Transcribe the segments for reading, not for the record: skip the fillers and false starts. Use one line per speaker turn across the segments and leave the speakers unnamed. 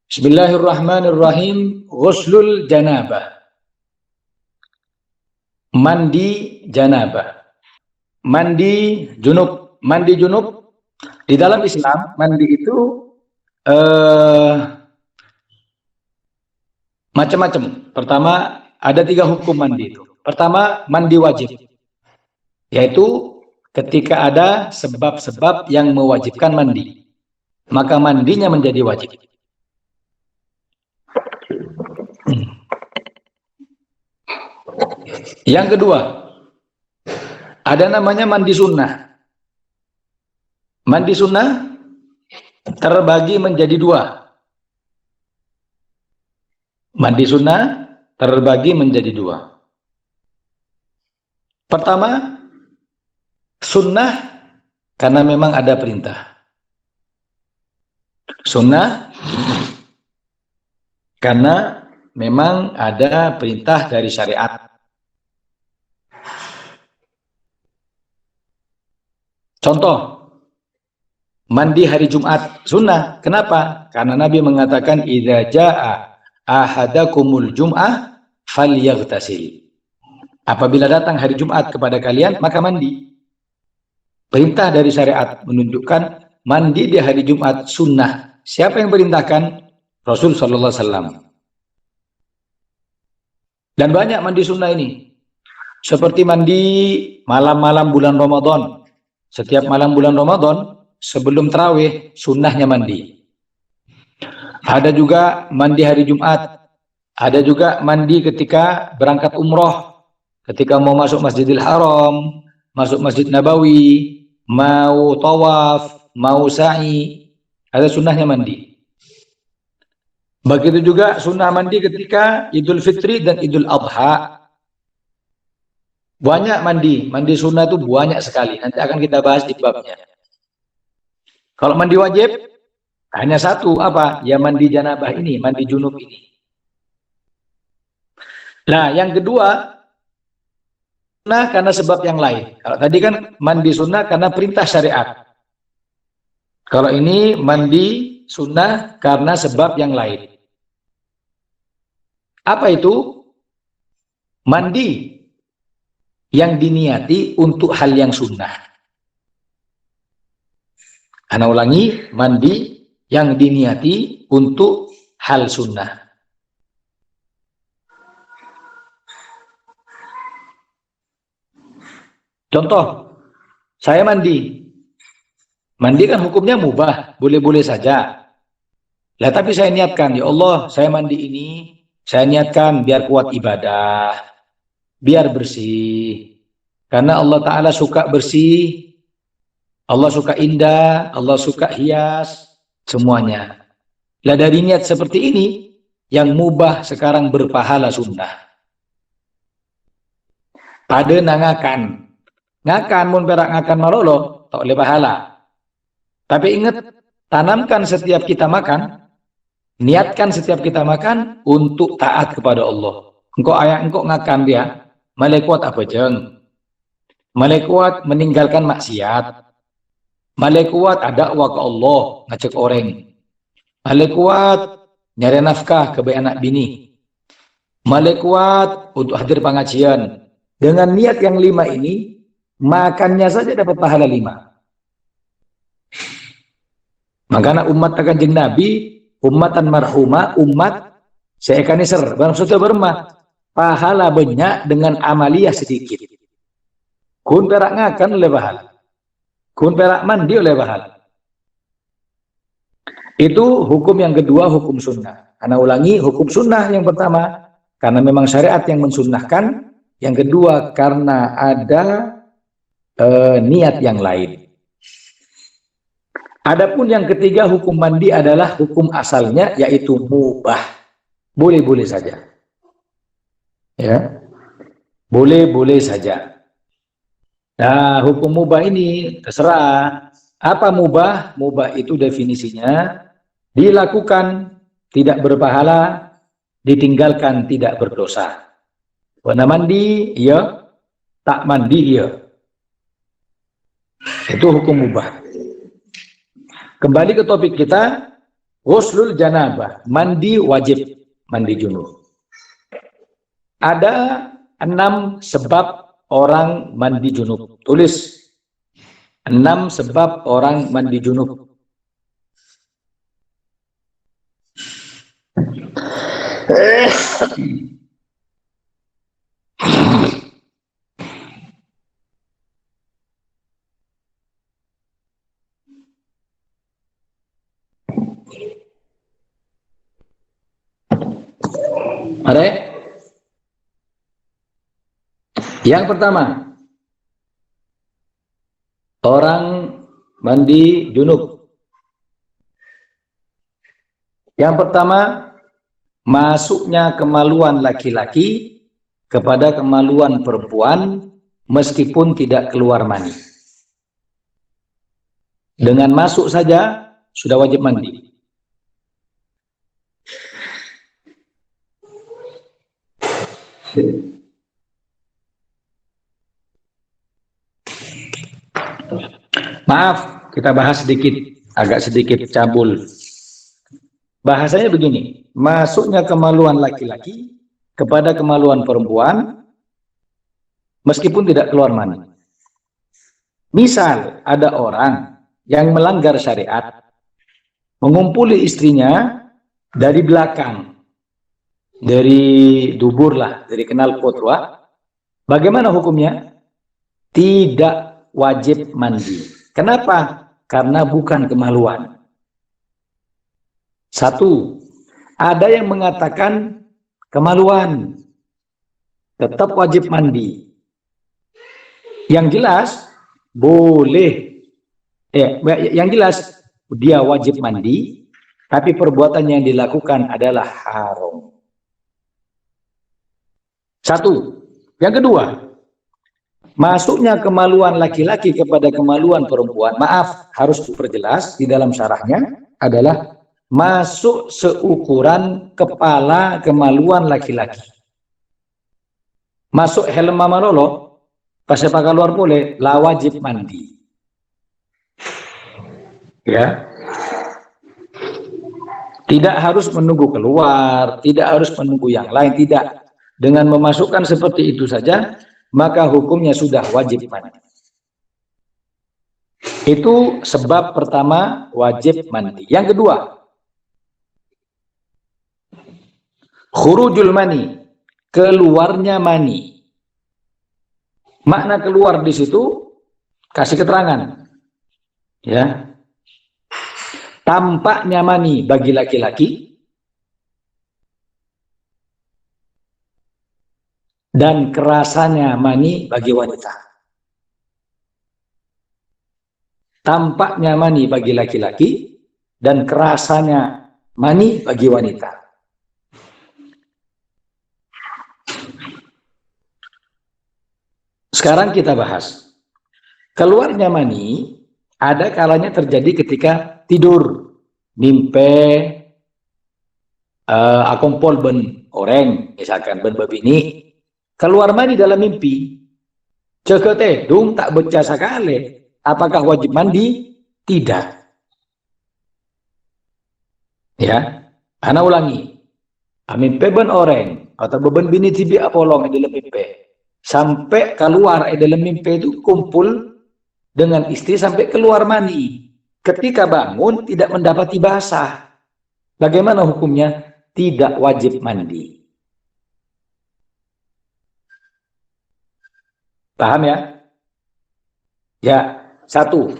Bismillahirrahmanirrahim. Ghuslul janabah. Mandi janabah. Mandi junub. Mandi junub di dalam Islam, mandi itu macam-macam. Pertama, ada 3 hukum mandi itu. Pertama, mandi wajib, yaitu ketika ada sebab-sebab yang mewajibkan mandi, maka mandinya menjadi wajib. Yang kedua, ada namanya mandi sunnah. Mandi sunnah terbagi menjadi 2. Mandi sunnah terbagi menjadi 2. Pertama, sunnah karena memang ada perintah. Sunnah karena memang ada perintah dari syariat. Contoh, mandi hari Jumat sunnah. Kenapa? Karena Nabi mengatakan idza jaa ahadakumul jum'ah falyaghtasil. Apabila datang hari Jumat kepada kalian, maka mandi. Perintah dari syariat menunjukkan mandi di hari Jumat sunnah. Siapa yang perintahkan? Rasul sallallahu alaihi wasallam. Dan banyak mandi sunnah ini. Seperti mandi malam-malam bulan Ramadan. Setiap malam bulan Ramadan sebelum tarawih sunnahnya mandi. Ada juga mandi hari Jumat. Ada juga mandi ketika berangkat umroh. Ketika mau masuk Masjidil Haram, masuk Masjid Nabawi, mau tawaf, mau sa'i, ada sunnahnya mandi. Begitu juga sunnah mandi ketika Idul Fitri dan Idul Adha. Banyak mandi sunnah itu banyak sekali. Nanti akan kita bahas di babnya. Kalau mandi wajib hanya 1, apa? Ya mandi janabah ini, mandi junub ini. Nah, yang kedua, sunnah karena sebab yang lain. Kalau tadi kan mandi sunnah karena perintah syariat. Kalau ini mandi sunnah karena sebab yang lain. Apa itu? Mandi yang diniati untuk hal yang sunnah. Ana ulangi, mandi yang diniati untuk hal sunnah. Contoh, saya mandi. Mandi kan hukumnya mubah, boleh-boleh saja. Lah tapi saya niatkan, ya Allah, saya mandi ini, saya niatkan biar kuat ibadah, biar bersih. Karena Allah Ta'ala suka bersih, Allah suka indah, Allah suka hias, semuanya. Lah dari niat seperti ini, yang mubah sekarang berpahala sunnah. Pada nangakan. Ngakan, mun perak ngakan malolo, tak boleh pahala. Tapi ingat, tanamkan setiap kita makan, niatkan setiap kita makan untuk taat kepada Allah. Engkau ayat engkau ngakan dia, malaikat apa jeng? Malaikat meninggalkan maksiat. Malaikat ada wa ke Allah, ngecek orang. Malaikat nyari nafkah ke anak bini. Malaikat untuk hadir pengajian. Dengan niat yang 5 ini, makannya saja dapat pahala 5. Makanya umat akan jeng Nabi, ummatan marhumah, umat seekaniser. Maksudnya bermah, pahala banyak dengan amaliyah sedikit. Kun perak ngakan oleh pahala. Kun perak mandi oleh pahala. Itu hukum yang kedua, hukum sunnah. Ana ulangi, hukum sunnah yang pertama, karena memang syariat yang mensunnahkan. Yang kedua, karena ada niat yang lain. Adapun yang ketiga, hukum mandi adalah hukum asalnya, yaitu mubah. Boleh-boleh saja. Ya, boleh-boleh saja. Nah, hukum mubah ini terserah. Apa mubah? Mubah itu definisinya dilakukan tidak berpahala, ditinggalkan tidak berdosa. Warna mandi, iya. Tak mandi, iya. Itu hukum mubah. Kembali ke topik kita, Ghuslul janabah, mandi wajib, mandi junub. Ada 6 sebab orang mandi junub. Tulis 6 sebab orang mandi junub. Ada? Yang pertama, orang mandi junub. Yang pertama, masuknya kemaluan laki-laki kepada kemaluan perempuan meskipun tidak keluar mani. Dengan masuk saja sudah wajib mandi. Maaf, kita bahas sedikit, agak sedikit cabul. Bahasanya begini, masuknya kemaluan laki-laki kepada kemaluan perempuan meskipun tidak keluar mani. Misal ada orang yang melanggar syariat, mengumpuli istrinya dari belakang, dari dubur lah, dari knalpot lah. Bagaimana hukumnya? Tidak wajib mandi. Kenapa? Karena bukan kemaluan. Satu, ada yang mengatakan kemaluan, tetap wajib mandi. Yang jelas boleh, yang jelas dia wajib mandi, tapi perbuatan yang dilakukan adalah haram. Satu. Yang kedua, masuknya kemaluan laki-laki kepada kemaluan perempuan, maaf, harus diperjelas di dalam syarahnya adalah masuk seukuran kepala kemaluan laki-laki. Masuk helm mama lolo, pas pakai luar boleh, lah wajib mandi. Ya. Tidak harus menunggu keluar, tidak harus menunggu yang lain, tidak. Dengan memasukkan seperti itu saja, maka hukumnya sudah wajib mandi. Itu sebab pertama, wajib mandi. Yang kedua, khurujul mani, keluarnya mani. Makna keluar di situ kasih keterangan. Ya. Tampaknya mani bagi laki-laki dan kerasanya mani bagi wanita. Tampaknya mani bagi laki-laki dan kerasanya mani bagi wanita. Sekarang kita bahas. Keluarnya mani ada kalanya terjadi ketika tidur, mimpi, akompol ben orang, misalkan ben babini, keluar mani dalam mimpi, cekete dung tak baca sekali, apakah wajib mandi? Tidak. Ya, ana ulangi, mimpi ben orang atau beban bini tibi apolong dalam mimpi. Sampai keluar dalam mimpi itu kumpul dengan istri sampai keluar mani. Ketika bangun tidak mendapati basah. Bagaimana hukumnya? Tidak wajib mandi. Paham ya? Ya, satu.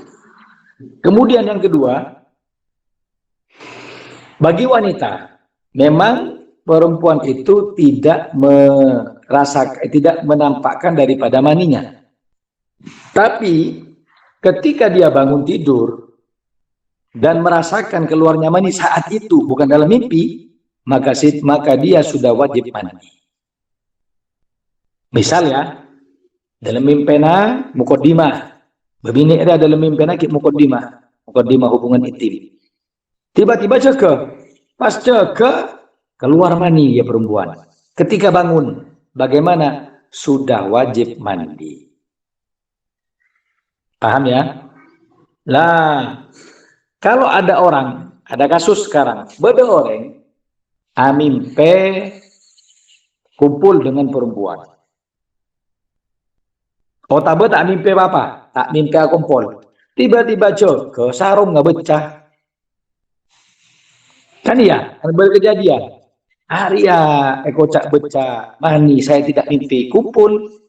Kemudian yang kedua, bagi wanita, memang perempuan itu tidak tidak menampakkan daripada maninya. Tapi ketika dia bangun tidur dan merasakan keluarnya mani saat itu, bukan dalam mimpi, maka dia sudah wajib mandi. Misal ya, dalam mimpena mukodimah, begini ada dalam mimpena mukodimah hubungan intim. Tiba-tiba pas keluar mani ya perempuan. Ketika bangun, bagaimana? Sudah wajib mandi. Paham ya? Lah, kalau ada orang Ada kasus sekarang, beda orang amimpe kumpul dengan perempuan. Oh tak mimpi apa? Tak mimpi kumpul. Tiba-tiba ke sarung nggak becah. Kan iya, kan berkejadian. Arya, cak becah. Mani, saya tidak mimpi kumpul.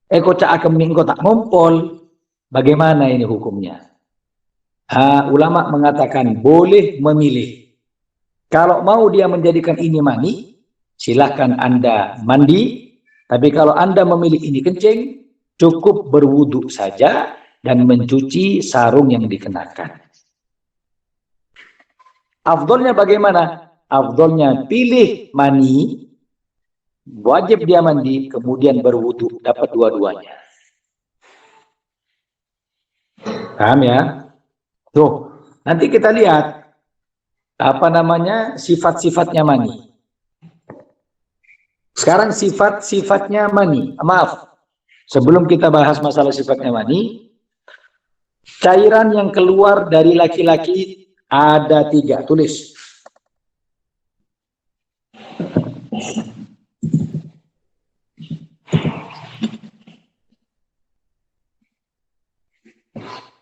Cak akan minggu tak ngumpul. Bagaimana ini hukumnya? Ulama mengatakan boleh memilih. Kalau mau dia menjadikan ini mani, silahkan Anda mandi. Tapi kalau Anda memilih ini kencing, cukup berwudu saja dan mencuci sarung yang dikenakan. Afdolnya bagaimana? Afdolnya pilih mani, wajib dia mandi, kemudian berwudu, dapat dua-duanya. Paham ya? Tuh, nanti kita lihat apa namanya sifat-sifatnya mani. Sekarang sifat-sifatnya mani. Maaf, sebelum kita bahas masalah sifatnya mani, cairan yang keluar dari laki-laki ada 3. Tulis.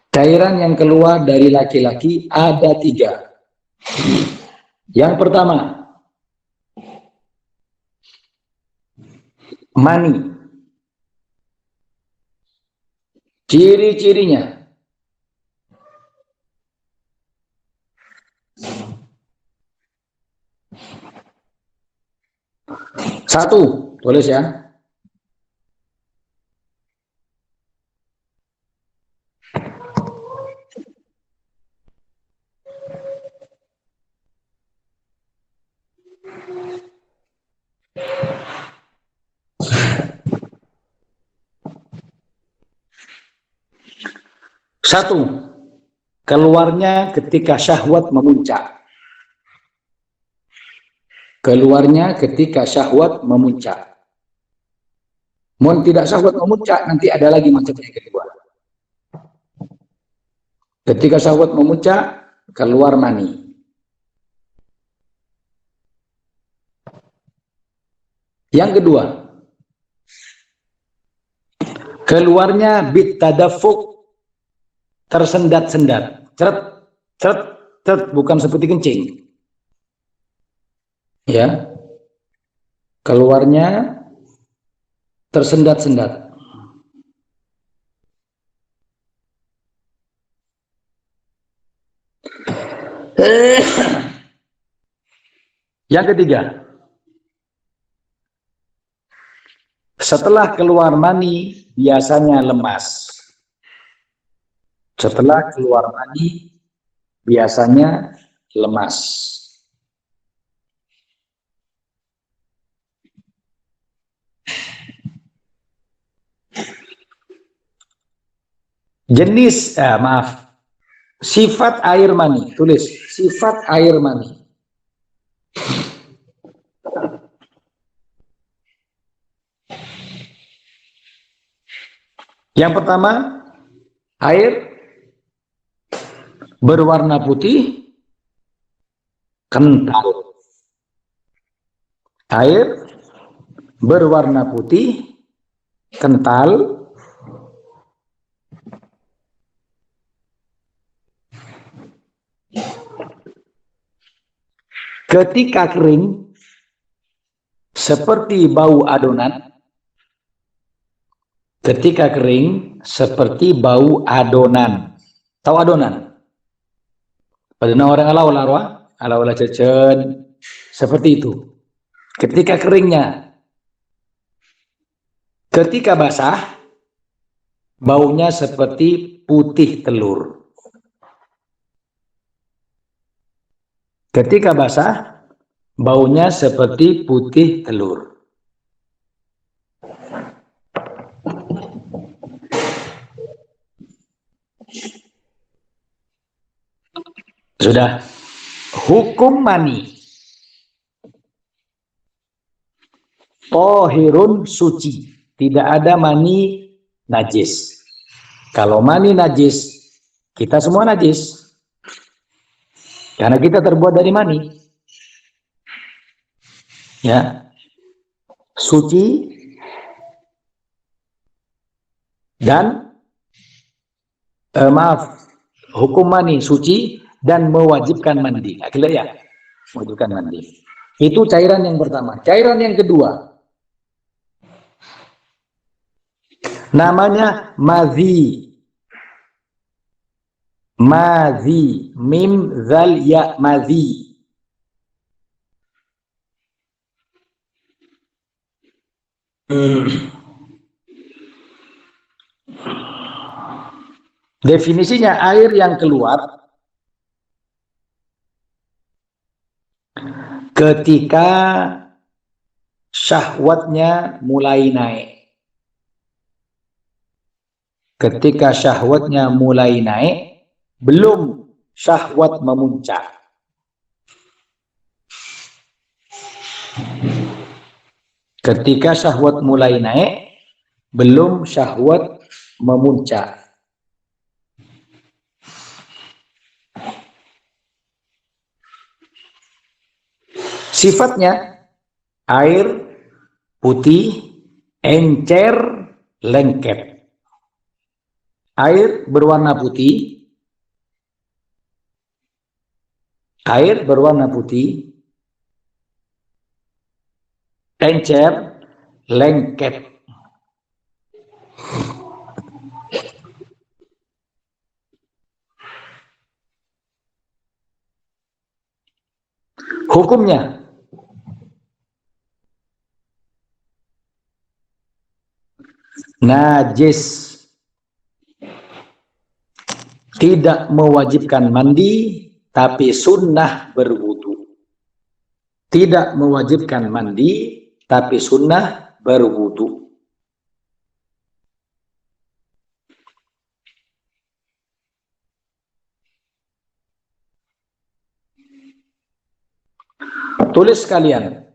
Cairan yang keluar dari laki-laki ada 3. Yang pertama, mani. Ciri-cirinya. Satu, tulis ya. Satu, keluarnya ketika syahwat memuncak. Keluarnya ketika syahwat memuncak. Mohon tidak syahwat memuncak, nanti ada lagi macam yang kedua. Ketika syahwat memuncak, keluar mani. Yang kedua, keluarnya bitadafuk, tersendat-sendat, ceret, ceret, ceret, bukan seperti kencing. Ya, keluarnya tersendat-sendat. Yang ketiga, setelah keluar mani biasanya lemas. Setelah keluar mani biasanya lemas. Jenis, sifat air mani. Tulis, sifat air mani. Yang pertama, air berwarna putih, kental. Air berwarna putih, kental. Ketika kering, seperti bau adonan. Ketika kering, seperti bau adonan. Tahu adonan? Adonan orang ala cecen. Seperti itu. Ketika keringnya. Ketika basah, baunya seperti putih telur. Ketika basah, baunya seperti putih telur. Sudah. Hukum mani. Tohirun suci. Tidak ada mani najis. Kalau mani najis, kita semua najis. Karena kita terbuat dari mani. Ya. Suci dan hukum mani suci dan mewajibkan mandi. Akhirnya ya, mewajibkan mandi. Itu cairan yang pertama. Cairan yang kedua namanya mazi. Mazi, mim zal ya, mazi. Definisinya air yang keluar ketika syahwatnya mulai naik. Ketika syahwatnya mulai naik, belum syahwat memuncak. Ketika syahwat mulai naik, belum syahwat memuncak. Sifatnya air putih, encer, lengket. Air berwarna putih, encer, lengket. Hukumnya najis, tidak mewajibkan mandi, tapi sunnah berwudu. Tidak mewajibkan mandi, tapi sunnah berwudu. Tulis sekalian.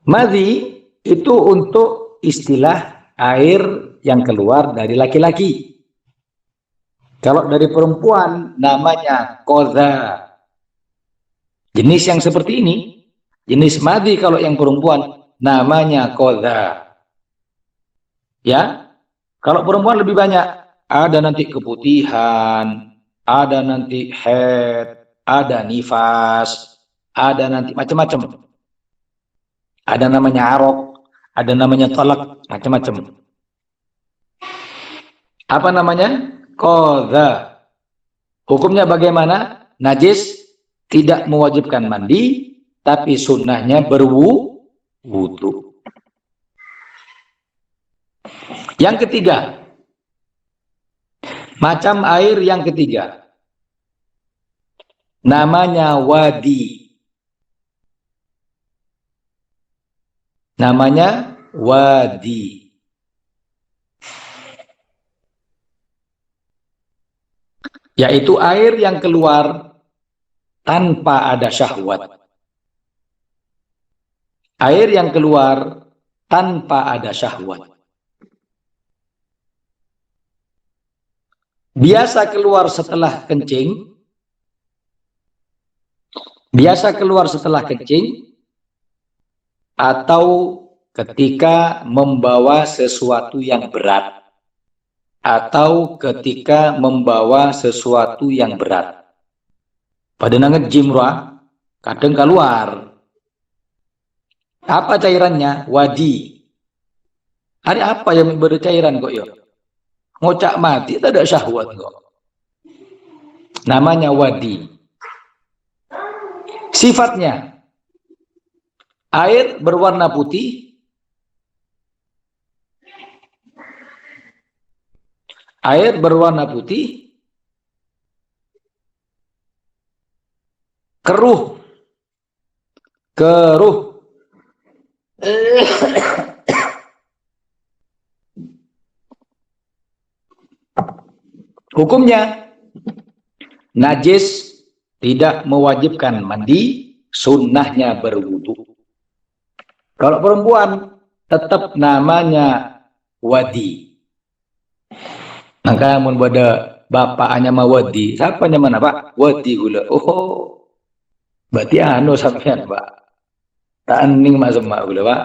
Madhi itu untuk istilah air yang keluar dari laki-laki. Kalau dari perempuan namanya qadha. Jenis yang seperti ini, jenis madhi kalau yang perempuan namanya qadha. Ya, kalau perempuan lebih banyak, ada nanti keputihan, ada nanti haid, ada nifas, ada nanti macam-macam. Ada namanya arok, ada namanya talak, macam-macam. Apa namanya? Qadha. Hukumnya bagaimana? Najis, tidak mewajibkan mandi, tapi sunnahnya berwudu. Yang ketiga, macam air yang ketiga, namanya wadi. Namanya wadi. Yaitu air yang keluar tanpa ada syahwat. Air yang keluar tanpa ada syahwat. Biasa keluar setelah kencing. Biasa keluar setelah kencing. Atau ketika membawa sesuatu yang berat. Atau ketika membawa sesuatu yang berat. Pada nanget jimrah, kadang keluar. Apa cairannya? Wadi. Ada apa yang bercairan kok ya? Ngocak mati, tidak ada syahwat kok. Namanya wadi. Sifatnya, air berwarna putih. Air berwarna putih, keruh, hukumnya najis, tidak mewajibkan mandi, sunnahnya berwudu. Kalau perempuan tetap namanya wadi. Maka mun pada bapaknya mah Wadi. Siapanya mana, Pak? Wadi gula. Oh, berarti anu sampean, Pak. Tak ening mak semak gula, Pak.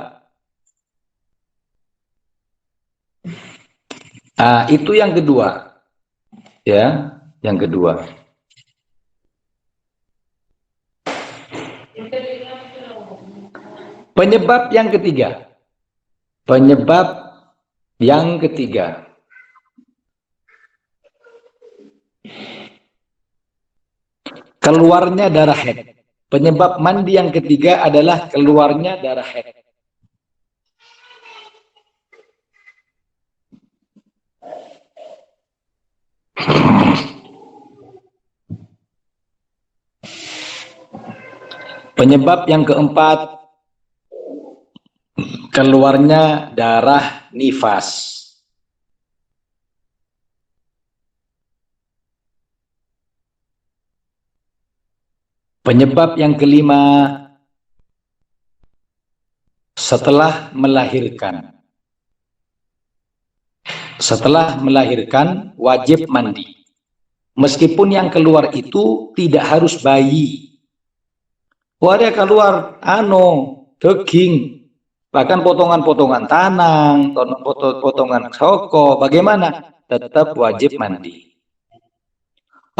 Ah, itu yang kedua. Ya, yang kedua. Penyebab yang ketiga. Penyebab yang ketiga. Keluarnya darah haid. Penyebab mandi yang ketiga adalah keluarnya darah haid. Penyebab yang keempat, keluarnya darah nifas. Penyebab yang kelima, setelah melahirkan. Setelah melahirkan wajib mandi. Meskipun yang keluar itu tidak harus bayi. Wah, dia keluar daging, bahkan potongan-potongan tanang, potongan soko, bagaimana? Tetap wajib mandi.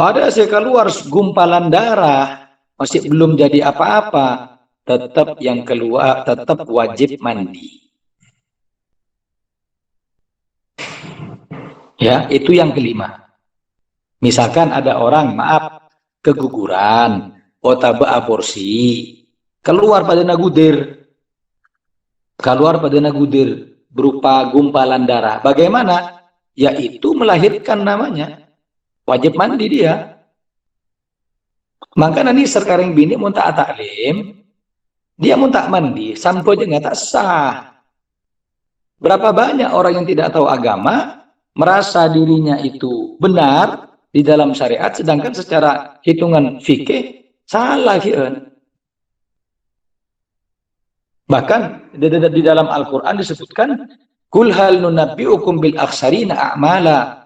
Ada saya keluar gumpalan darah, masih belum jadi apa-apa, tetap yang keluar tetap wajib mandi. Ya, itu yang kelima. Misalkan ada orang, maaf, keguguran, otaba aborsi, keluar pada nagudir berupa gumpalan darah. Bagaimana? Yaitu melahirkan namanya. Wajib mandi dia. Maka nanti sekarang bini muntah taklim, dia muntah mandi, sampai aja nggak tak sah. Berapa banyak orang yang tidak tahu agama, merasa dirinya itu benar di dalam syariat, sedangkan secara hitungan fikih salah. Bahkan di dalam Al-Quran disebutkan, Kul hal nunabbi'ukum bil akhsarina a'mala.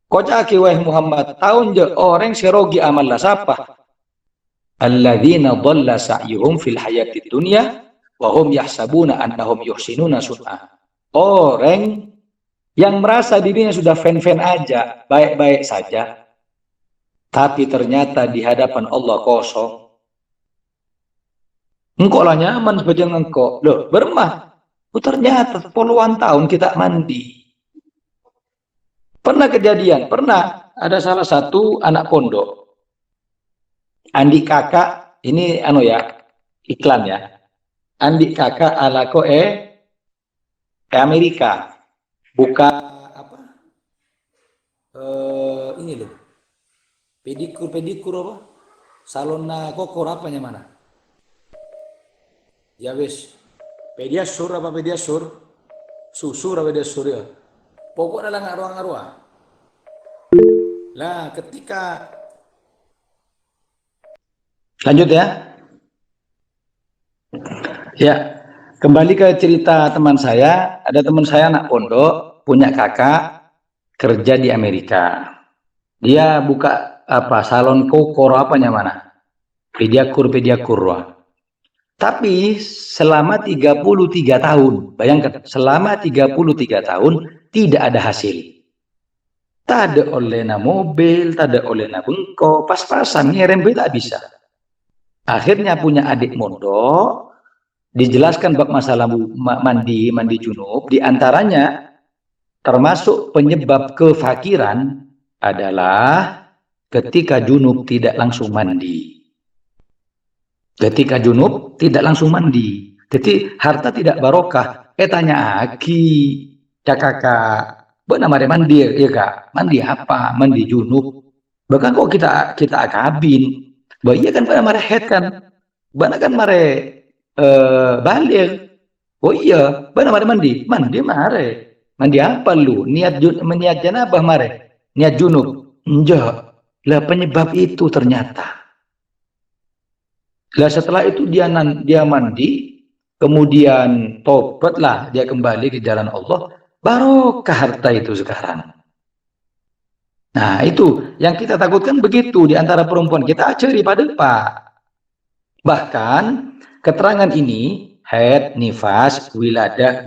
Kocaki wahai Muhammad, tahun je orang serogi amal lah siapa? Alladzina dhalla sa'yuhum fil hayati dunya wa hum yahsabuna annahum yuhsinuna sun'a. Orang yang merasa dirinya sudah fan-fan aja, baik-baik saja, tapi ternyata di hadapan Allah kosong. Engkau lah nyaman sebagai engkau. Loh, bermah. Ternyata puluhan tahun kita mandi. Pernah kejadian, pernah ada salah satu anak pondok. Andi kakak, ini iklan ya. Andi kakak ala Amerika. Buka apa? Ini loh. Pedikur apa? Salon kokor apanya mana? Ya wis, pediasur apa pediasur? Susur apa pediasur ya? Pokoknya lah ngaruh-ngaruh. Lah ketika lanjut ya. Ya, kembali ke cerita teman saya. Ada teman saya anak pondok, punya kakak kerja di Amerika. Dia buka salon kokor apanya mana? Pediakur. Tapi selama 33 tahun, bayangkan, selama 33 tahun tidak ada hasil. Tak ada olehna mobil, tak ada olehna bengkok, pas-pasan, ngerem tak bisa. Akhirnya punya adik mondok, dijelaskan bab masalah mandi junub, diantaranya termasuk penyebab kefakiran adalah ketika junub tidak langsung mandi. Ketika junub tidak langsung mandi, jadi harta tidak barokah. Tanya Aki, kakak, benar mandi ya kak? Mandi apa? Mandi junub. Bahkan kok kita akabin, bahaya kan pada head kan, benar kan balik. Oh iya, benar mandi mandi apa lu? Niat janabah niat junub. Enggak, lah penyebab itu ternyata. Lah setelah itu dia mandi, kemudian tobatlah dia kembali ke jalan Allah, barokah harta itu sekarang. Nah, itu yang kita takutkan begitu di antara perempuan kita ceri pada Pak. Bahkan keterangan ini haid, nifas, wiladah,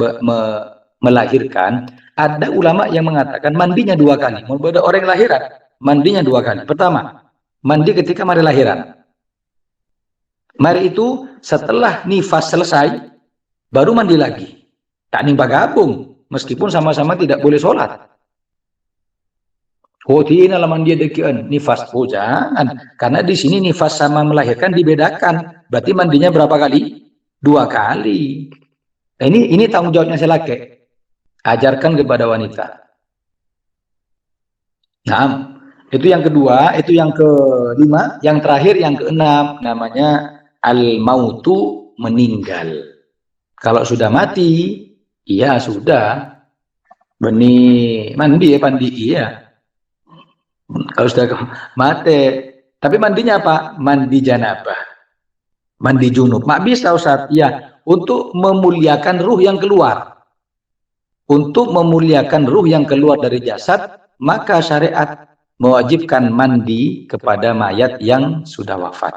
melahirkan, ada ulama yang mengatakan mandinya 2 kali. Mau ada orang lahiran, mandinya 2 kali. Pertama, mandi ketika mari lahiran. Mari itu setelah nifas selesai, baru mandi lagi. Tak nimba gabung, meskipun sama-sama tidak boleh sholat. Oh, tina laman dia dekian nifas. Oh, jangan. Karena di sini nifas sama melahirkan dibedakan. Berarti mandinya berapa kali? 2 kali. Ini tanggung jawabnya si laki. Ajarkan kepada wanita. Nah, itu yang kedua, itu yang kelima, yang terakhir yang keenam namanya al-mautu, meninggal. Kalau sudah mati, iya sudah. Benih mandi ya pandi iya. Kalau sudah mati, tapi mandinya apa? Mandi janabah, mandi junub. Mak bisa Ustaz? Ya, untuk memuliakan ruh yang keluar. Untuk memuliakan ruh yang keluar dari jasad, maka syariat mewajibkan mandi kepada mayat yang sudah wafat.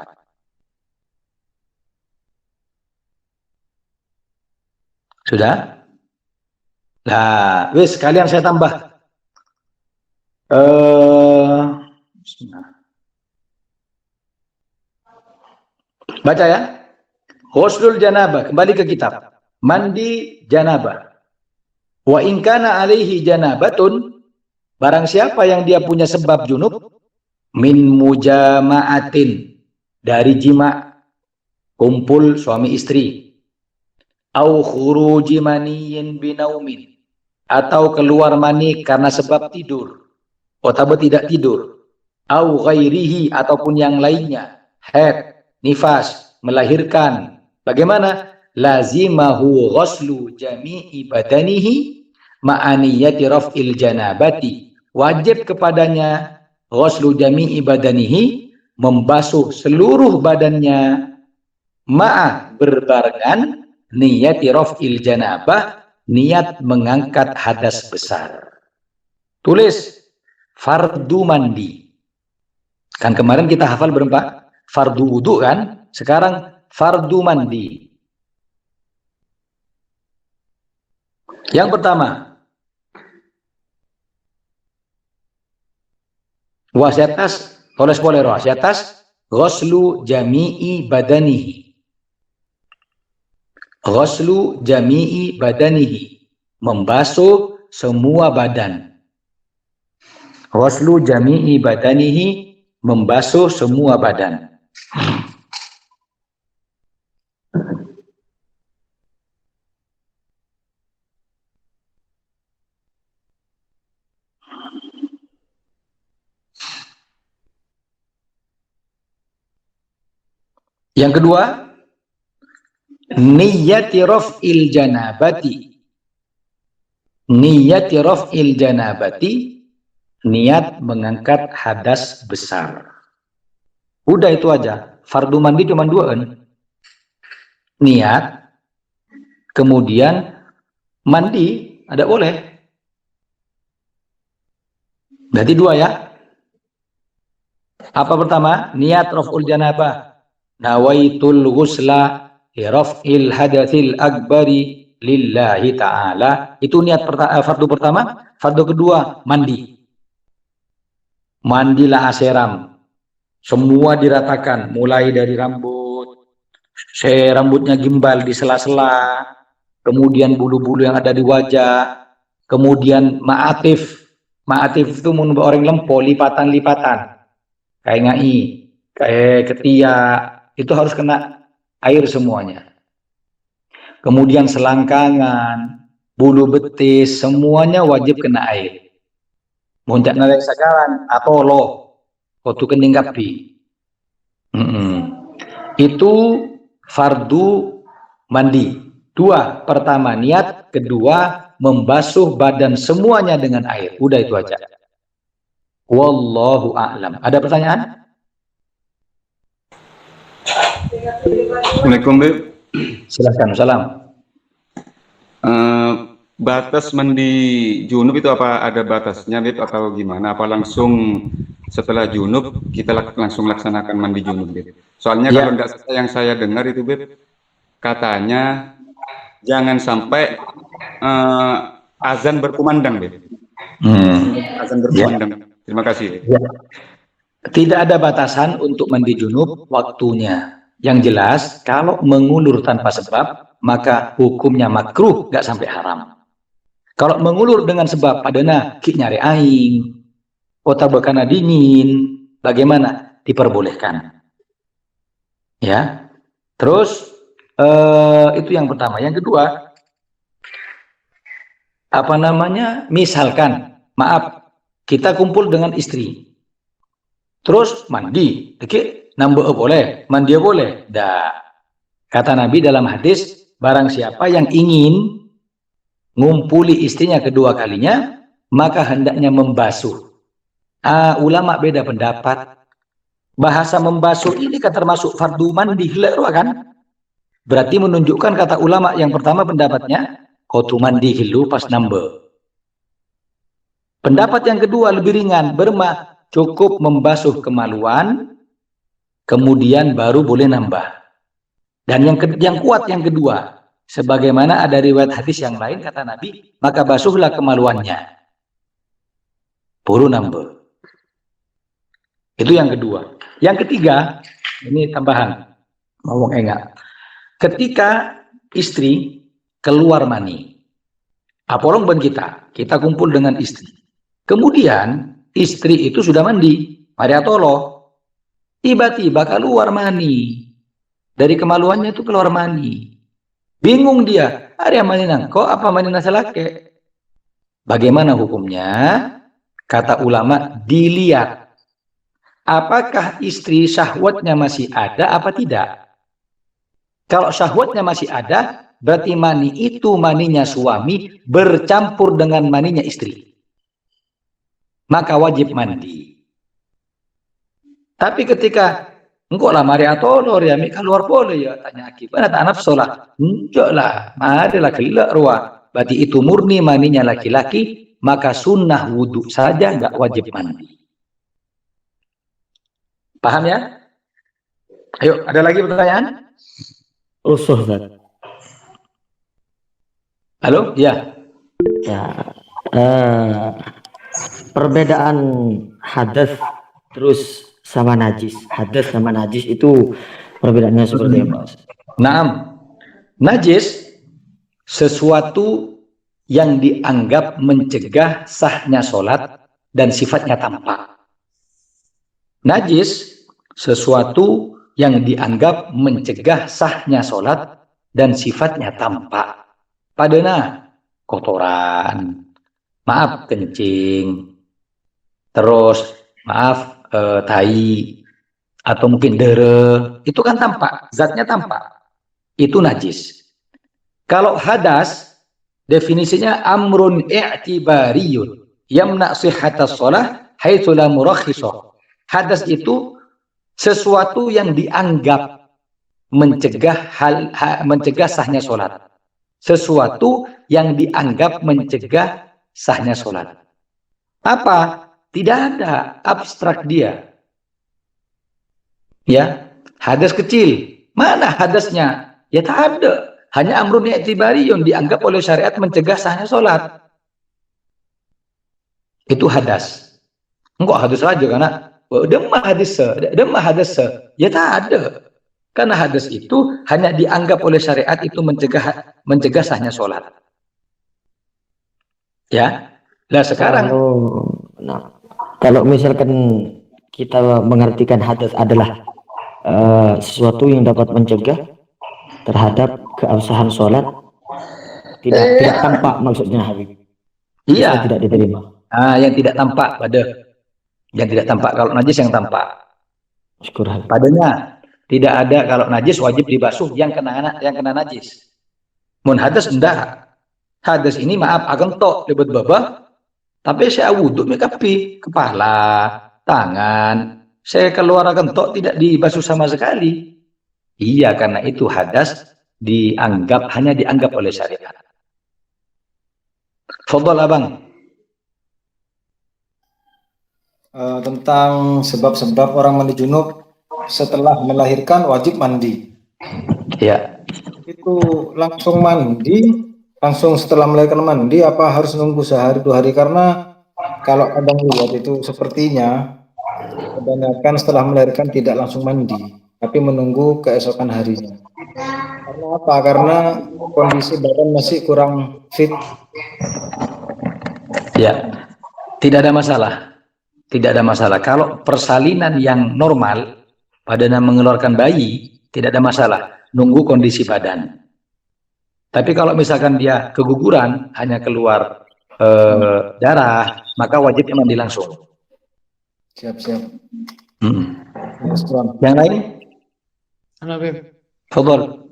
Sudah? Nah, wis kalian saya tambah. Baca ya. Ghuslul janabah, kembali ke kitab. Mandi janabah. Wa in kana alaihi janabatun, barang siapa yang dia punya sebab junub, min mujama'atin, dari jima, kumpul suami istri, au khuruji maniyin binaumin, atau keluar mani karena sebab tidur, atau tidak tidur, au ghairihi, ataupun yang lainnya, haid, nifas, melahirkan, bagaimana? Lazimahu ghuslu jami'i badanihi ma'aniyati raf'il janabati, wajib kepadanya ghuslu jami'i badanihi, membasuh seluruh badannya, ma'a, berbarengan, niyati raf'il janabah, niat mengangkat hadas besar. Tulis fardu mandi. Kan kemarin kita hafal berapa? Fardu wudu kan? Sekarang fardu mandi. Yang pertama, wasiatas, tulis boleh wasiatas, ghuslu jami'i badanihi. Ghuslu jami'i badanihi, membasuh semua badan. Ghuslu jami'i badanihi, membasuh semua badan. Yang kedua, niyati raf'il janabati. Niyati raf'il janabati, niat mengangkat hadas besar. Udah itu aja. Fardu mandi cuma 2 kan? Niat, kemudian mandi, ada boleh. Berarti 2 ya. Apa pertama? Niat raf'ul janabah. Nawaitul ghusla raf'il hadatsil akbari lillahi ta'ala. Itu niat fardu pertama. Fardu kedua, mandi. Mandilah aseram. Semua diratakan, mulai dari rambut, rambutnya gimbal di sela-sela, kemudian bulu-bulu yang ada di wajah, kemudian ma'atif. Ma'atif itu menurut orang lempo, lipatan-lipatan. Kayak ngai, kayak ketiak, itu harus kena air semuanya. Kemudian selangkangan, bulu betis, semuanya wajib kena air. Muncak nalek sakaran atau lo, waktu kening kapi. Itu fardu mandi. 2, pertama niat, kedua membasuh badan semuanya dengan air. Udah itu aja. Wallahu a'lam. Ada pertanyaan?
Assalamualaikum, Beb.
Silakan, salam.
batas mandi junub itu apa ada batasnya, Beb, atau gimana? Apa langsung setelah junub kita langsung laksanakan mandi junub, Beb? Soalnya kalau
Ya,
enggak salah yang saya dengar itu, Beb, katanya jangan sampai eh, azan berkumandang, Beb. Azan
ya,
berkumandang. Terima kasih, Beb.
ya. Tidak ada batasan untuk mandi junub waktunya. Yang jelas, kalau mengulur tanpa sebab, maka hukumnya makruh, nggak sampai haram. Kalau mengulur dengan sebab, padana ki nyari aing, kota bekana dingin, bagaimana? Diperbolehkan. Ya, terus itu yang pertama. Yang kedua, apa namanya? Misalkan, maaf, kita kumpul dengan istri. Terus mandi, oke, nambah boleh, mandi boleh. Dah. Kata Nabi dalam hadis, barang siapa yang ingin ngumpuli istrinya kedua kalinya, maka hendaknya membasuh. Ulama beda pendapat. Bahasa membasuh ini kan termasuk fardu mandi, kan? Berarti menunjukkan kata ulama yang pertama pendapatnya, kotu mandi hilu pas nambah. Pendapat yang kedua lebih ringan, cukup membasuh kemaluan, kemudian baru boleh nambah. Dan yang kuat yang kedua, sebagaimana ada riwayat hadis yang lain kata Nabi, maka basuhlah kemaluannya, baru nambah. Itu yang kedua. Yang ketiga, ini tambahan, ngomong enggak. Ketika istri keluar mani, apolong ben kita kumpul dengan istri. Kemudian istri itu sudah mandi, mari atolo, tiba-tiba keluar mani. Dari kemaluannya itu keluar mani. Bingung dia, ada mani nang, kok apa mani nasalake? Bagaimana hukumnya? Kata ulama, dilihat. Apakah istri syahwatnya masih ada apa tidak? Kalau syahwatnya masih ada, berarti mani itu maninya suami bercampur dengan maninya istri. Maka wajib mandi. Tapi ketika engkau lah mari atolor ya, mika luar boleh ya, tanya aki, mana tak nafsu lah, enggak lah, mari lah kelak ruah. Berarti itu murni maninya laki-laki, maka sunnah wudhu saja, nggak wajib mandi. Paham ya? Ayo, ada lagi pertanyaan?
Usuh, Ustaz.
Halo, ya.
Ya, perbedaan hadas terus sama najis. Hadas sama najis itu perbedaannya seperti apa?
Naam. Najis sesuatu yang dianggap mencegah sahnya sholat dan sifatnya tampak. Najis sesuatu yang dianggap mencegah sahnya sholat dan sifatnya tampak. Padahal kotoran, maaf kencing, terus maaf tai, atau mungkin dere, itu kan tampak, zatnya tampak, itu najis. Kalau hadas, definisinya amrun i'tibariyun yamna sihhatas shalah haitsu la murakhisah. Hadas itu sesuatu yang dianggap mencegah sahnya sholat. Sesuatu yang dianggap mencegah sahnya sholat. Apa? Tidak ada, abstrak dia. Ya, hadas kecil. Mana hadasnya? Ya tak ada. Hanya amrun i'tibariyun dianggap oleh syariat mencegah sahnya sholat. Itu hadas. Enggak hadas aja karena demah hadas ya tak ada. Karena hadas itu hanya dianggap oleh syariat itu mencegah sahnya sholat. Ya. Nah sekarang
kalau misalkan kita mengartikan hadas adalah sesuatu yang dapat mencegah terhadap keabsahan sholat, tidak tampak maksudnya, Habib.
Iya.
Tidak diterima.
Yang tidak tampak yang tidak tampak. Kalau najis yang tampak.
Syukur.
Padanya tidak ada, kalau najis wajib dibasuh yang kena najis. Mun hadas enggak. Hadas ini maaf ageng tok lebet babah, tapi saya wudhu mekapi kepala, tangan, saya keluar ageng tok tidak dibasuh sama sekali. Iya, karena itu hadas hanya dianggap oleh syariat. Fadhal abang.
Tentang sebab-sebab orang mandi junub setelah melahirkan wajib mandi.
Ya.
Itu langsung mandi, langsung setelah melahirkan mandi, apa harus nunggu sehari 2 hari? Karena kalau abang lihat itu sepertinya kebanyakan setelah melahirkan tidak langsung mandi, tapi menunggu keesokan harinya. Karena apa? Karena kondisi badan masih kurang fit.
Ya. Tidak ada masalah. Tidak ada masalah. Kalau persalinan yang normal, pada mengeluarkan bayi, tidak ada masalah. Nunggu kondisi badan. Tapi kalau misalkan dia keguguran, hanya keluar darah, maka wajibnya mandi langsung.
Siap-siap.
Yes, yang lain?
Halo, Beb.
Fadhal.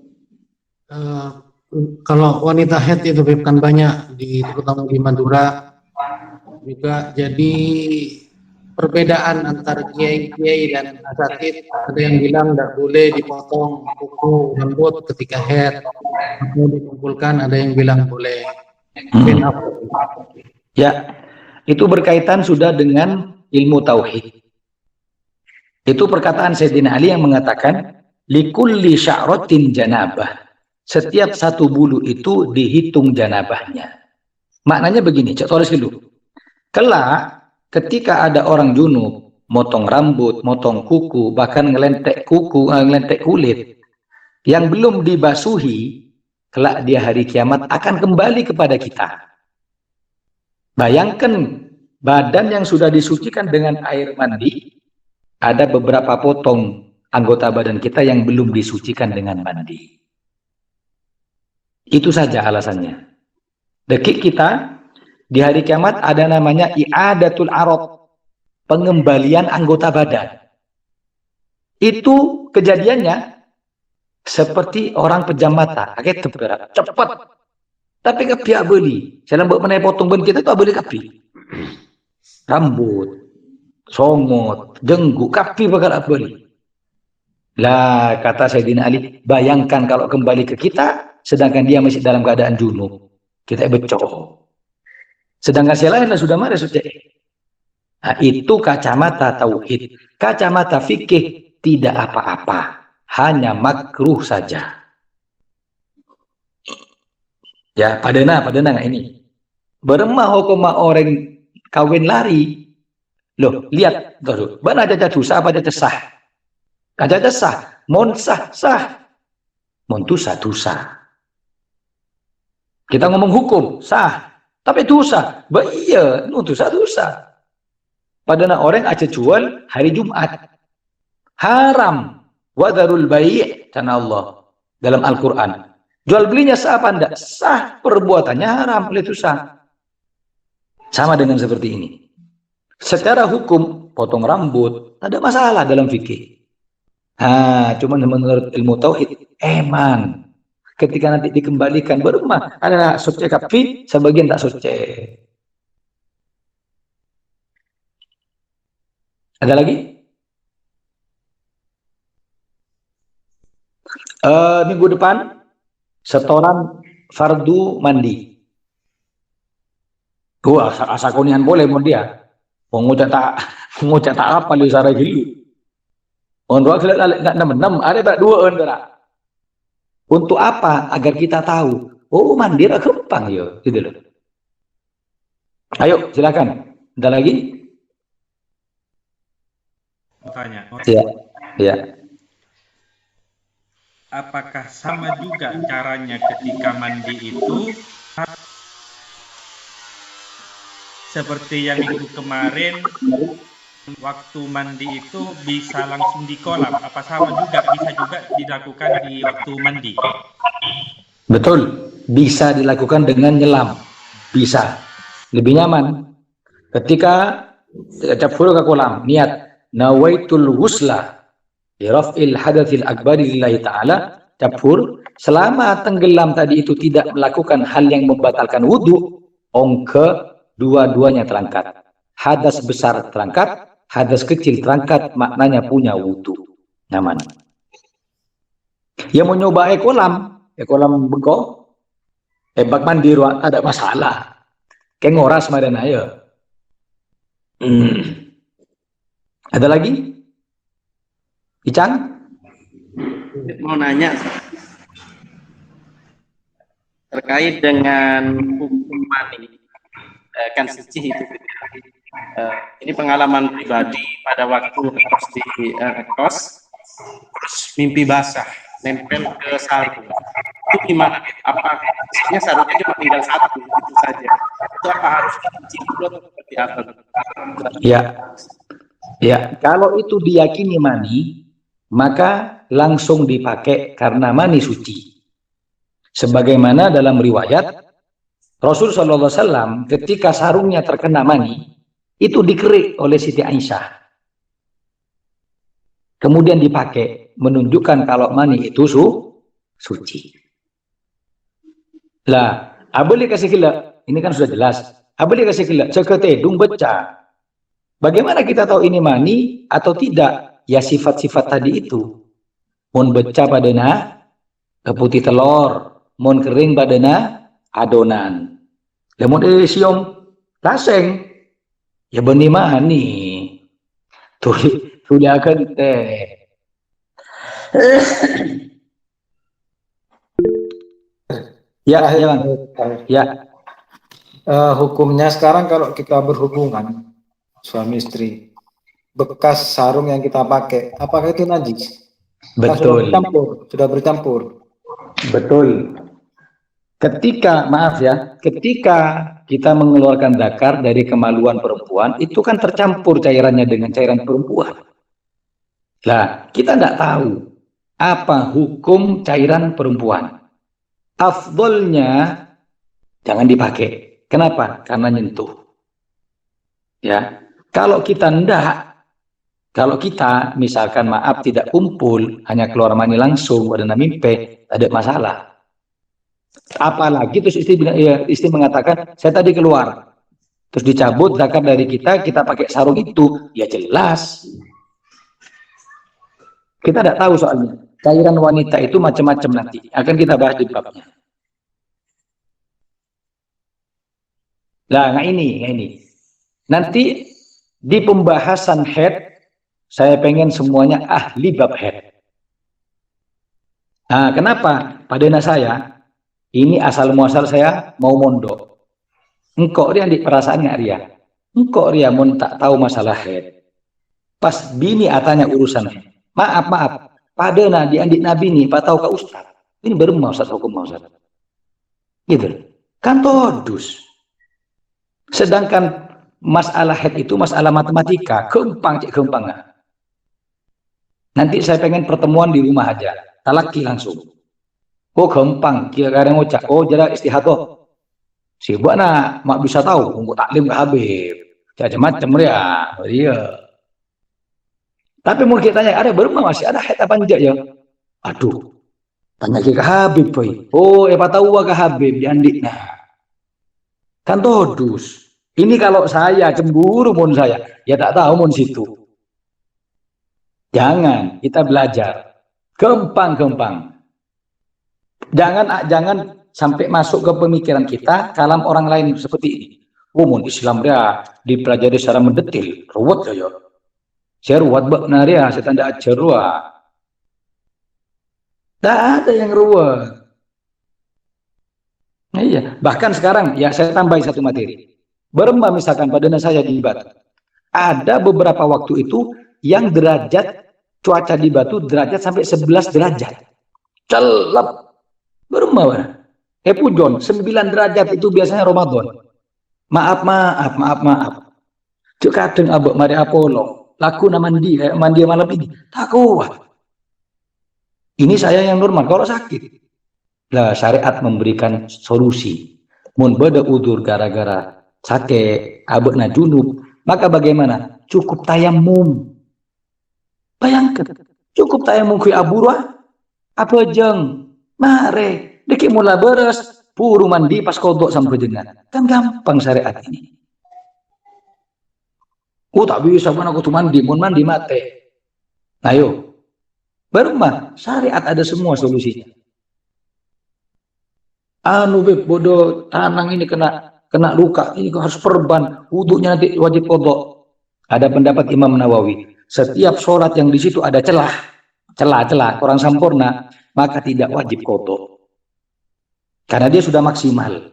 Kalau wanita haid itu, Beb, kan banyak, terutama di Madura juga. Jadi perbedaan antara kiai-kiai dan asatid, ada yang bilang tidak boleh dipotong kuku rambut ketika haid, atau dikumpulkan, ada yang bilang boleh.
Ya, itu berkaitan sudah dengan ilmu tauhid. Itu perkataan Sayyidina Ali yang mengatakan likulli sya'ratin janabah. Setiap satu bulu itu dihitung janabahnya. Maknanya begini, cek tulis dulu. Kelak ketika ada orang junub, motong rambut, motong kuku, bahkan ngelentek kuku, ngelentek kulit yang belum dibasuhi, kelak dia hari kiamat akan kembali kepada kita. Bayangkan badan yang sudah disucikan dengan air mandi, ada beberapa potong anggota badan kita yang belum disucikan dengan mandi. Itu saja alasannya. Dekik kita di hari kiamat ada namanya i'adatul arad, pengembalian anggota badan. Itu kejadiannya seperti orang pejam mata, agak teberat, cepat. Tapi kapi abeli, saya buat menai potong ben kita tu abeli kapi. Rambut, songot, jenggu, kapi bakal abeli. Lah kata Sayyidina Ali, bayangkan kalau kembali ke kita, sedangkan dia masih dalam keadaan junub, kita becok. Sedangkan saya lain sudah marah sudah. Nah, itu kacamata tauhid. Kacamata fikih tidak apa-apa, hanya makruh saja. Ya, padana nggak ini? Beremah hukumah orang kawin lari. Loh, lihat tuh. Bana aja dosa apa aja sah? Aja sah, mon sah. Mon dosa. Kita ngomong hukum, sah. Tapi dosa, iya, dosa. Padahal orang aja jual hari Jumat, haram. Wadarul bai' kata Allah dalam Al-Quran. Jual belinya sah apa enggak? Sah, perbuatannya haram, oleh itu sah. Sama dengan seperti ini. Secara hukum, potong rambut, ada masalah dalam fikih. Cuman menurut ilmu tauhid, eman. Ketika nanti dikembalikan berumah, ada suci kafi, sebagian tak suci. Ada lagi? Minggu depan setoran fardu mandi. Asa kunian boleh mau dia. Mengucap tak apa lu sara gilu. Untuk ada tak dua orang. Untuk apa? Agar kita tahu. Oh, mandi kempang ya, gitu loh. Ayo, silakan. Ada lagi?
Tanya.
Ya.
Apakah sama juga caranya ketika mandi itu seperti yang minggu kemarin waktu mandi itu bisa langsung di kolam? Apa sama juga bisa juga dilakukan di waktu mandi?
Betul, bisa dilakukan dengan nyelam. Bisa. Lebih nyaman. Ketika capur ke kolam, niat nawaitul ghusla biraf'il hadatsil akbari lillahi ta'ala, capur selama tenggelam tadi itu tidak melakukan hal yang membatalkan wudu, ongke dua-duanya terangkat. Hadas besar terangkat, hadas kecil terangkat, maknanya punya wudu. Nyaman. Yang mau nyoba kolam bengkok, bak mandi ada masalah. Kayak ngoras madana ya. Ada lagi? Ican?
Mau nanya terkait dengan hukum mani, kan suci itu. Ini pengalaman pribadi pada waktu harus di kos, terus mimpi basah, nempel ke sarung. Itu gimana? Apa misalnya sarungnya cuma tinggal satu, itu saja. Itu apa harus dicuci dulu atau seperti apa?
Ya. Ya, kalau itu diyakini mani, maka langsung dipakai karena mani suci. Sebagaimana dalam riwayat Rasul SAW ketika sarungnya terkena mani itu dikerik oleh Siti Aisyah, kemudian dipakai menunjukkan kalau mani itu suci. Lah, abeli kasih gila, ini kan sudah jelas. Abeli kasih gila, ceketedung beca. Bagaimana kita tahu ini mani atau tidak? Ya sifat-sifat tadi itu. Mun beca padana putih telur, mun kering padana adonan. Lamun siom laseng, ya benih mani. Tuli akan teh. Ya, ya Bang. Ya.
Hukumnya sekarang kalau kita berhubungan suami istri, bekas sarung yang kita pakai, apakah itu najis?
Betul.
Sudah bercampur.
Betul. Ketika, maaf ya, ketika kita mengeluarkan zakar dari kemaluan perempuan, itu kan tercampur cairannya dengan cairan perempuan. Nah, kita tidak tahu apa hukum cairan perempuan. Afdolnya jangan dipakai. Kenapa? Karena nyentuh. Ya, kalau kita kalau kita misalkan maaf tidak kumpul, hanya keluar mani langsung, ada mimpi, ada masalah. Apalagi terus istri mengatakan, saya tadi keluar, terus dicabut zakat dari kita pakai sarung itu, ya jelas. Kita tidak tahu soalnya. Cairan wanita itu macam-macam nanti. Akan kita bahas di babnya. Nah, ini. Nanti di pembahasan head, saya pengen semuanya ahli bab head. Nah, kenapa? Padahal saya, ini asal muasal saya mau mondok. Engkau dia di perasaan nggak Ria? Engkau Ria mau tak tahu masalah head. Pas bini atanya urusan head. Maaf. Padahal di andik Nabi nih, pak tahu ke Ustaz. Ini baru mau Ustaz hukum mau Ustaz. Gitu. Kan todus. Sedangkan masalah head itu masalah matematika, gampang. Nanti saya pengen pertemuan di rumah aja, talaki langsung. Oh gampang, kira-kira ngocak. Oh jarak istihadah. Sibuk nak, mak bisa tahu, tunggu taklim ke Habib. Macam-macam ya, iya. Tapi mungkin tanya, ada baru masih ada head apa enggak ya? Aduh, tanya ke Habib, boy. Oh, apa tahu ke Habib di andiknya. Kan todus. Ini kalau saya cemburu mun saya, ya tak tahu mun situ. Jangan, kita belajar. Gampang. Jangan sampai masuk ke pemikiran kita kalam orang lain seperti ini. Oh, mun Islam dia dipelajari secara mendetil, ruwet ya. Saya ruwet benar ya, saya tanda ajar ruwet. Tak ada yang ruwet. Nah, iya, bahkan sekarang ya saya tambahin satu materi. Beremba misalkan pada saya di Batu. Ada beberapa waktu itu yang derajat cuaca di Batu derajat sampai 11 derajat. Celep. Beremba. Pujon 9 derajat itu biasanya Ramadan. Maaf. Cuk kadang abek mari Apollo. Laku na mandi malam ini. Tak kuat. Ini saya yang normal kalau sakit. Lah syariat memberikan solusi. Mun beda udur gara-gara sakit, abek na junub, maka bagaimana? Cukup tayamum. Bayangkan, cukup tayamum kui aburwa, apa jeng, mare, deki mula beres, puru mandi pas kodok sampai dengan. Kan gampang syariat ini. Oh tak bisa, mana aku tuh mandi, mun mandi mate. Ayo, baru mah syariat ada semua solusinya. Anu beb bodoh tanang ini kena kena luka, ini harus perban, wudunya nanti wajib qadha. Ada pendapat Imam Nawawi, setiap sholat yang di situ ada celah, kurang sempurna, maka tidak wajib qadha. Karena dia sudah maksimal.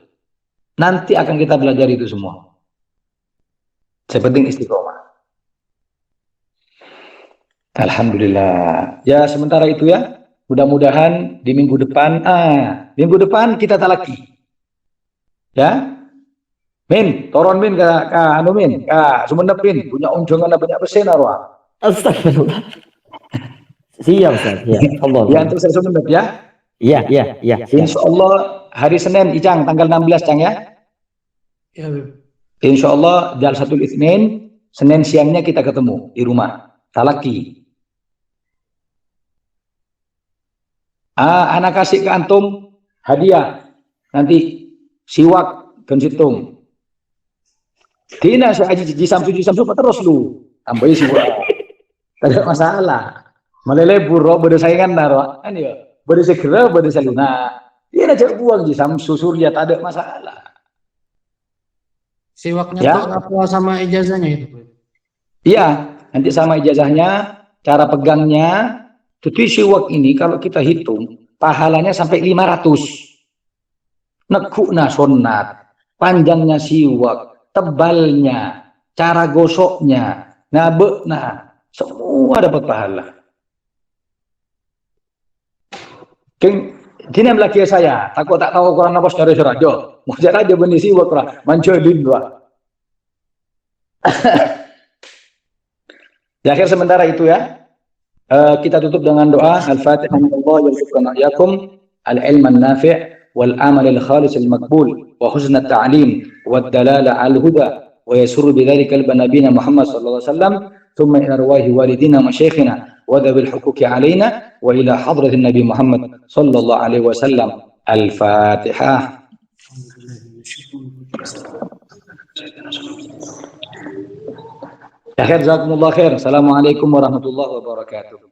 Nanti akan kita belajar itu semua. Sepenting istiqomah. Alhamdulillah. Ya, sementara itu ya. Mudah-mudahan di minggu depan, kita talaki. Ya. Min, toron min ka anu min, ka Sumenep min, punya unjungan banyak pesen arwah.
Astagfirullah. Siap, Ustaz. Ya, Allah.
Ya, untuk saya Sumenep ya.
Iya. Siap.
Insya Allah hari Senin, Icang, tanggal 16, Cang ya.
Ya, Beb.
Insya Allah Jalsatul Itsnin, Senin siangnya kita ketemu di rumah. Talaki. Anak kasih ke antum hadiah. Nanti siwak dan situng. Tina saya aji samsu terus lu. Tambahin siwak. Tidak masalah. Melelebur roh bersaingan naro. Kan ya. Bersegera bersaluna. Dia aja buang di samsu surya tak ada masalah.
Siwaknya
Ya.
tuh apa sama ijazahnya itu, Beb?
Iya, nanti sama ijazahnya, cara pegangnya. Jadi siwak ini kalau kita hitung, pahalanya sampai 500. Nekukna sunat, panjangnya siwak, tebalnya, cara gosoknya, nabekna, semua dapat pahala. King, ini lagi saya, takut tak tahu Quran apa dari surajo. Mau jalan aja benih siwak lah, manjolin lah. Di akhir sementara itu ya, kita tutup dengan doa Al-Fatihah. Allah yarzuqna iyyakum al-ilma an-nafi' wal amal al-khalis al-maqbul wa husn at-ta'lim wad dalala al-huda wa yasurru bidzalika qalba nabiyina Muhammad sallallahu alaihi wasallam thumma ila arwahi walidina masyayikhina wa dhabil huquqi alaina wa ila hadratin nabi Muhammad sallallahu alaihi wasallam. Al-Fatihah. Akhir jazakumullah khair. Assalamualaikum warahmatullahi wabarakatuh.